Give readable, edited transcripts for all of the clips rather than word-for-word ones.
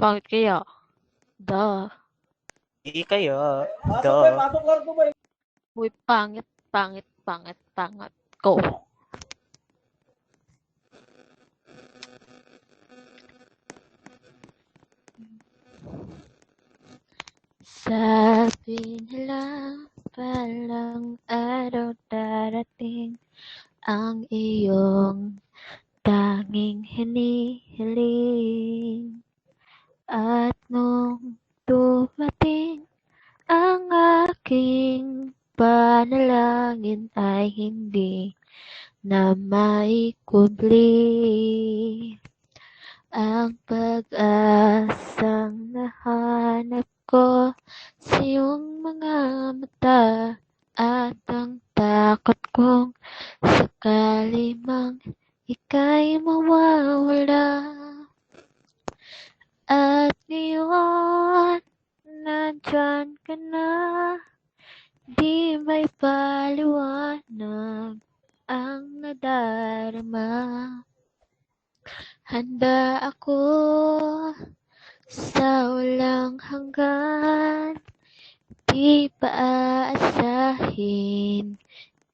Pangit kaya? Duh. Di kaya. Duh. Uy, pangit, pangit, pangit, pangit. Go. Sabi nila palang araw darating ang iyong tanging hinihiling. At nung dumating ang aking panalangin ay hindi na maikubli. Ang pag-asang nahanap ko sa iyong mga mata at ang takot kong sakali mang ika'y mawawala. At ngayon, nandyan ka na, di may paliwanag ang nadarama. Handa ako sa walang hanggan, di pa aasahin,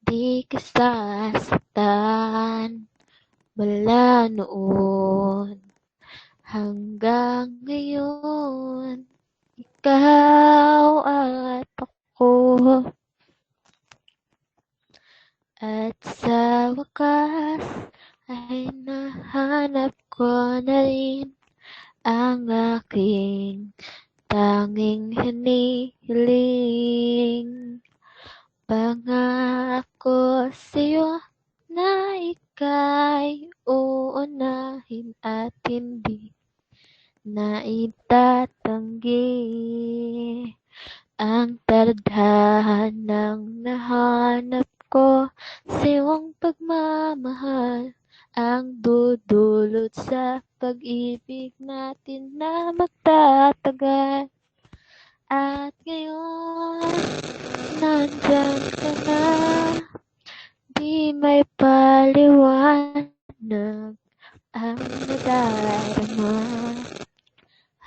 di ka sasaktan. Mula noon hanggang ngayon, ikaw at ako. At sa wakas ay nahanap ko na rin ang aking tanging hinihiling. Pangako sa'yo na ika'y uunahin at hindi na itatanggi. Ang tadhanang nahanap ko sa iyong pagmamahal ang dudulot sa pag-ibig natin na magtatagal. At ngayon, nandyan ka na, di may paliwanag ang nadarama.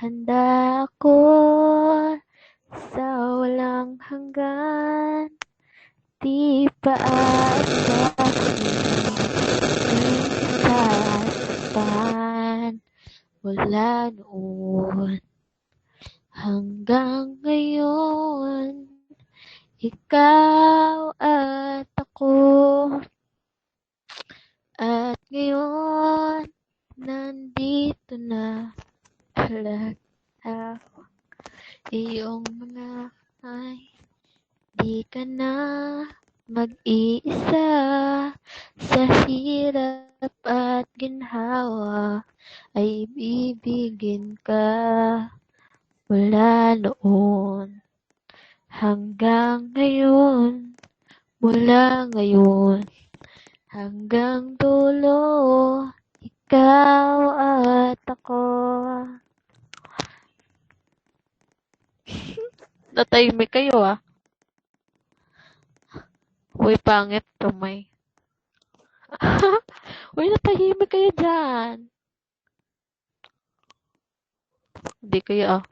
Handa ako sa walang hanggan, di pa aasahin, di sasaktan. Mula noon hanggang ngayon, ikaw at ako. At ngayon, nandito na talaga iyong mga ay di ka na mag-iisa sa hirap at ginhawa ay ibibigin ka. Mula noon hanggang ngayon, mula ngayon hanggang dulo, ikaw at ako. Natahimik kayo ah. Uy, pangit tumay. Uy, natahimik kayo dyan. Hindi kayo ah.